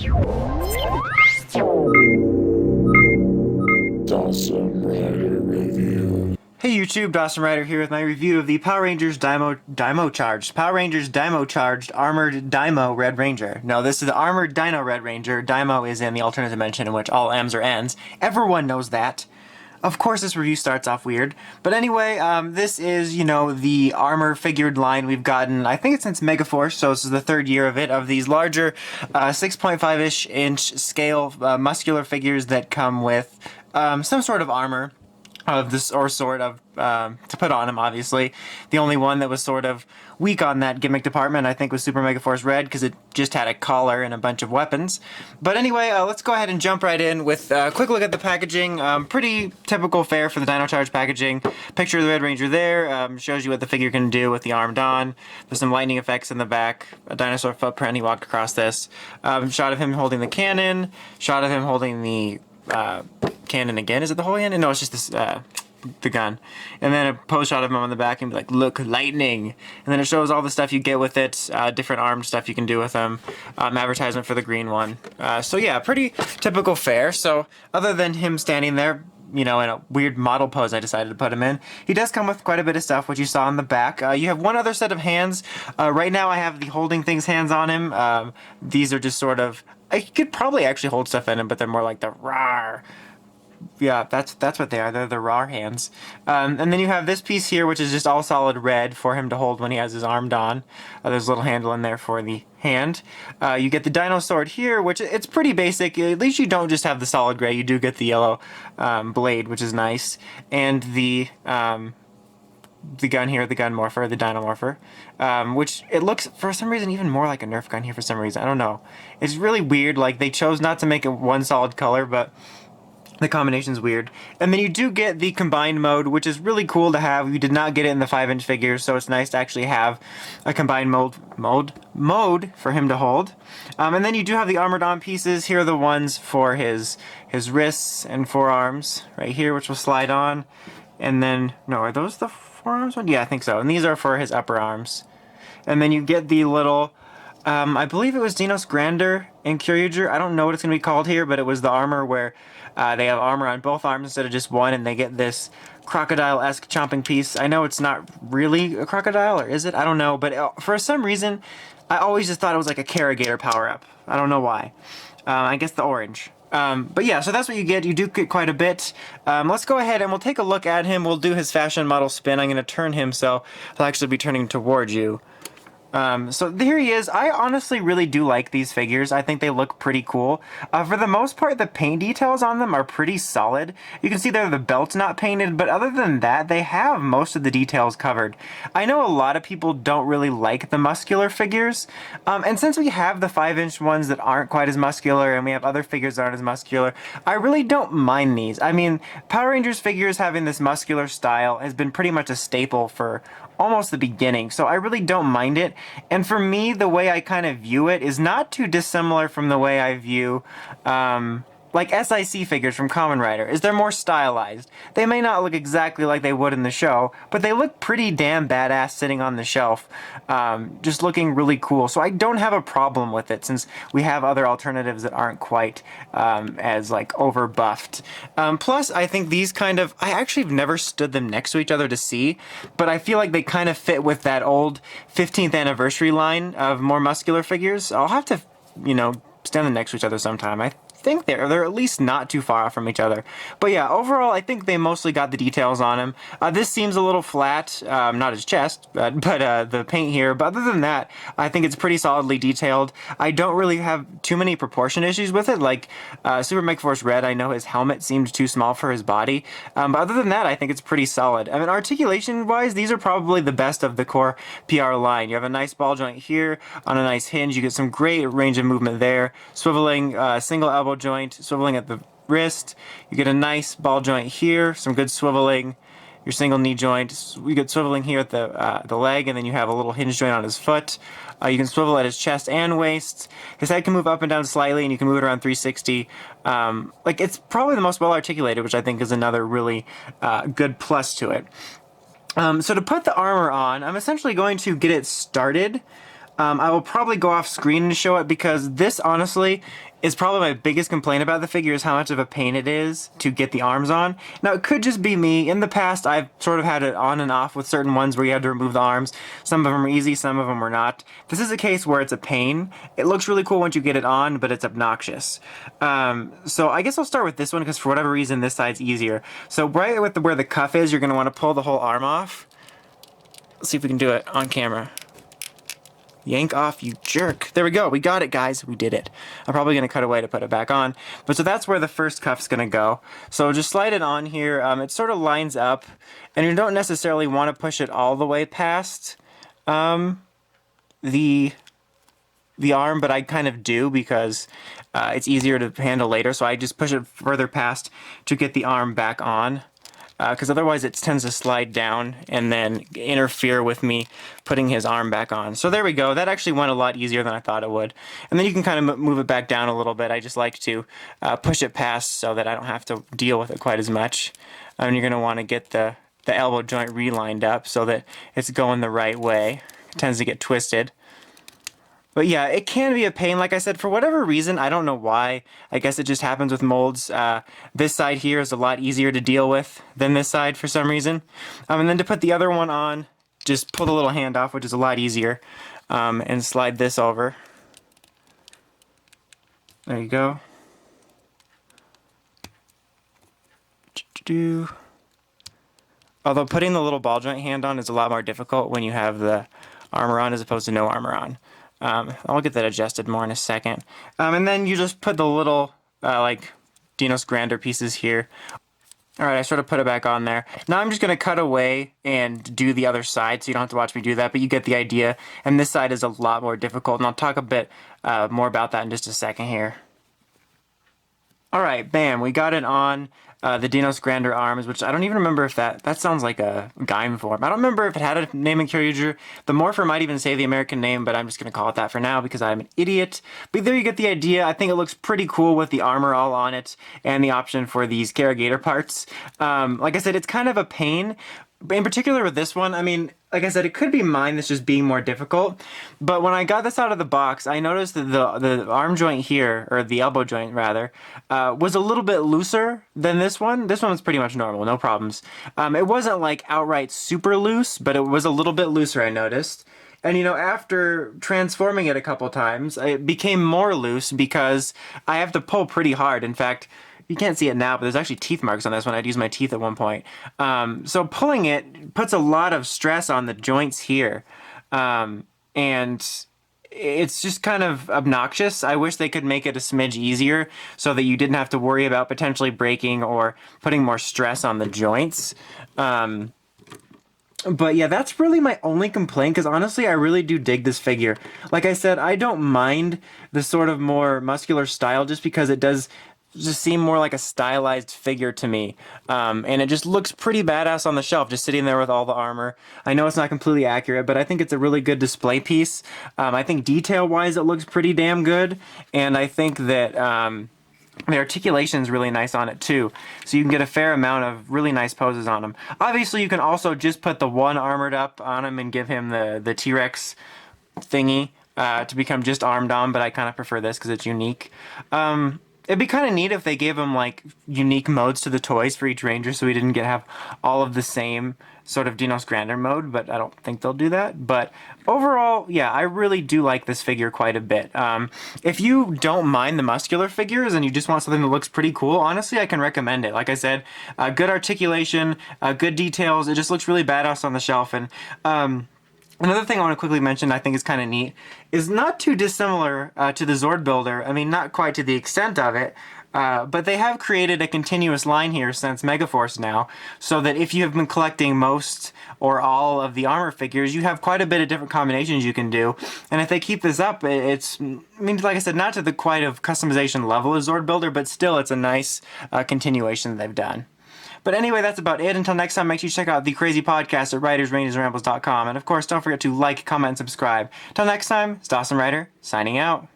Dawson Rider Review. Hey YouTube, Dawson Rider here with my review of the Power Rangers Dino Charged Armored Dino Red Ranger. No, this is the Armored Dino Red Ranger. Dino is in the alternate dimension in which all M's are N's. Everyone knows that. Of course this review starts off weird. But anyway, this is, the armor figured line we've gotten, I think it's since Megaforce, so this is the third year of it, of these larger 6.5-ish inch scale muscular figures that come with some sort of armor. Of this, or sort of, to put on him, obviously. The only one that was sort of weak on that gimmick department, I think, was Super Megaforce Red, because it just had a collar and a bunch of weapons. But anyway, let's go ahead and jump right in with a quick look at the packaging. Pretty typical fare for the Dino Charge packaging. Picture of the Red Ranger there, shows you what the figure can do with the armed on. There's some lightning effects in the back, a dinosaur footprint, he walked across this. Shot of him holding the cannon, shot of him holding the cannon again. Is it the whole cannon? No, it's just this, the gun. And then a pose shot of him on the back and be like, look, lightning. And then it shows all the stuff you get with it, different armed stuff you can do with them. Advertisement for the green one. So yeah, pretty typical fare. So other than him standing there, in a weird model pose I decided to put him in, he does come with quite a bit of stuff, which you saw in the back. You have one other set of hands. Right now I have the holding things hands on him. These are just sort of, I could probably actually hold stuff in them, but they're more like the rawr. Yeah, that's what they are. They're the raw hands. And then you have this piece here, which is just all solid red for him to hold when he has his armed on. There's a little handle in there for the hand. You get the Dino sword here, which it's pretty basic. At least you don't just have the solid gray. You do get the yellow blade, which is nice. And the gun here, the gun morpher, the Dino morpher, which it looks for some reason even more like a Nerf gun here for some reason. I don't know. It's really weird. Like, they chose not to make it one solid color, but the combination's weird. And then you do get the combined mode, which is really cool to have. You did not get it in the 5-inch figures, so it's nice to actually have a combined mode for him to hold. And then you do have the armored on pieces. Here are the ones for his wrists and forearms right here, which will slide on. And then, no, are those the forearms one? Yeah, I think so. And these are for his upper arms. And then you get the little, I believe it was Dino's Grandeur and Curager. I don't know what it's going to be called here, but it was the armor where they have armor on both arms instead of just one, and they get this crocodile-esque chomping piece. I know it's not really a crocodile, or is it? I don't know, but for some reason, I always just thought it was like a Carrigator power-up. I don't know why. I guess the orange. But yeah, so that's what you get. You do get quite a bit. Let's go ahead and we'll take a look at him. We'll do his fashion model spin. I'm going to turn him so he'll actually be turning towards you. So there he is. I honestly really do like these figures. I think they look pretty cool. For the most part, the paint details on them are pretty solid. You can see there the belt's not painted, but other than that, they have most of the details covered. I know a lot of people don't really like the muscular figures, and since we have the 5-inch ones that aren't quite as muscular, and we have other figures that aren't as muscular, I really don't mind these. I mean, Power Rangers figures having this muscular style has been pretty much a staple for almost the beginning, so I really don't mind it. And for me, the way I kind of view it is not too dissimilar from the way I view like SIC figures from Kamen Rider, is they're more stylized. They may not look exactly like they would in the show, but they look pretty damn badass sitting on the shelf, just looking really cool. So I don't have a problem with it, since we have other alternatives that aren't quite as like over buffed. Plus, I think these kind of, I actually have never stood them next to each other to see, but I feel like they kind of fit with that old 15th anniversary line of more muscular figures. I'll have to, stand them next to each other sometime. I think they're at least not too far off from each other. But yeah, overall, I think they mostly got the details on him. This seems a little flat, not his chest, but the paint here. But other than that, I think it's pretty solidly detailed. I don't really have too many proportion issues with it. Like Super Megaforce Red, I know his helmet seemed too small for his body. But other than that, I think it's pretty solid. I mean, articulation-wise, these are probably the best of the core PR line. You have a nice ball joint here on a nice hinge. You get some great range of movement there. Swiveling, single elbow joint, swiveling at the wrist. You get a nice ball joint here, some good swiveling. Your single knee joint. You get swiveling here at the leg, and then you have a little hinge joint on his foot. You can swivel at his chest and waist. His head can move up and down slightly, and you can move it around 360. Like, it's probably the most well articulated, which I think is another really good plus to it. So to put the armor on, I'm essentially going to get it started I will probably go off screen to show it because this honestly is probably my biggest complaint about the figure, is how much of a pain it is to get the arms on. Now it could just be me. In the past I've sort of had it on and off with certain ones where you had to remove the arms. Some of them are easy, some of them were not. This is a case where it's a pain. It looks really cool once you get it on, but it's obnoxious. So I guess I'll start with this one because for whatever reason this side's easier. So right with where the cuff is, you're going to want to pull the whole arm off. Let's see if we can do it on camera. Yank off, you jerk. There we go. We got it, guys. We did it. I'm probably going to cut away to put it back on. But so that's where the first cuff's going to go. So just slide it on here. It sort of lines up, and you don't necessarily want to push it all the way past the arm, but I kind of do because it's easier to handle later. So I just push it further past to get the arm back on. Because otherwise it tends to slide down and then interfere with me putting his arm back on. So there we go. That actually went a lot easier than I thought it would. And then you can kind of move it back down a little bit. I just like to push it past so that I don't have to deal with it quite as much. And you're going to want to get the elbow joint relined up so that it's going the right way. It tends to get twisted. But yeah, it can be a pain. Like I said, for whatever reason, I don't know why. I guess it just happens with molds. This side here is a lot easier to deal with than this side for some reason. And then to put the other one on, just pull the little hand off, which is a lot easier, and slide this over. There you go. Although putting the little ball joint hand on is a lot more difficult when you have the armor on as opposed to no armor on. I'll get that adjusted more in a second. And then you just put the little, like, Dino's Grander pieces here. Alright, I sort of put it back on there. Now I'm just going to cut away and do the other side, so you don't have to watch me do that, but you get the idea. And this side is a lot more difficult, and I'll talk a bit more about that in just a second here. Alright, bam, we got it on the Dino's Grander arms, which I don't even remember if that sounds like a Gaim form. I don't remember if it had a name in Kyoryuger. The morpher might even say the American name, but I'm just going to call it that for now because I'm an idiot. But there you get the idea. I think it looks pretty cool with the armor all on it and the option for these Karagator parts. Like I said, it's kind of a pain. In particular with this one, I mean, like I said, it could be mine that's just being more difficult, but when I got this out of the box, I noticed that the arm joint here, or the elbow joint rather, was a little bit looser than this one. This one was pretty much normal, no problems. It wasn't like outright super loose, but it was a little bit looser, I noticed. And you know, after transforming it a couple times, it became more loose because I have to pull pretty hard. In fact, you can't see it now, but there's actually teeth marks on this one. I'd use my teeth at one point. So pulling it puts a lot of stress on the joints here. And it's just kind of obnoxious. I wish they could make it a smidge easier so that you didn't have to worry about potentially breaking or putting more stress on the joints. But yeah, that's really my only complaint, because honestly, I really do dig this figure. Like I said, I don't mind the sort of more muscular style just because it does just seem more like a stylized figure to me. And it just looks pretty badass on the shelf, just sitting there with all the armor. I know it's not completely accurate, but I think it's a really good display piece. I think detail-wise it looks pretty damn good, and I think that the articulation is really nice on it too, so you can get a fair amount of really nice poses on him. Obviously, you can also just put the one armored up on him and give him the T-Rex thingy to become just armed on, but I kind of prefer this because it's unique. It'd be kind of neat if they gave him like unique modes to the toys for each ranger, so we didn't have all of the same sort of Dino's Grander mode, but I don't think they'll do that. But overall, yeah, I really do like this figure quite a bit. If you don't mind the muscular figures and you just want something that looks pretty cool, honestly, I can recommend it. Like I said, good articulation, good details. It just looks really badass on the shelf. And another thing I want to quickly mention I think is kind of neat is not too dissimilar to the Zord Builder. I mean, not quite to the extent of it, but they have created a continuous line here since Megaforce now, so that if you have been collecting most or all of the armor figures, you have quite a bit of different combinations you can do. And if they keep this up, it's, I mean, like I said, not to the quite of customization level as Zord Builder, but still it's a nice continuation that they've done. But anyway, that's about it. Until next time, make sure you check out the Crazy Podcast at writersrangersrambles.com. And of course, don't forget to like, comment, and subscribe. Until next time, it's Dawson Ryder, signing out.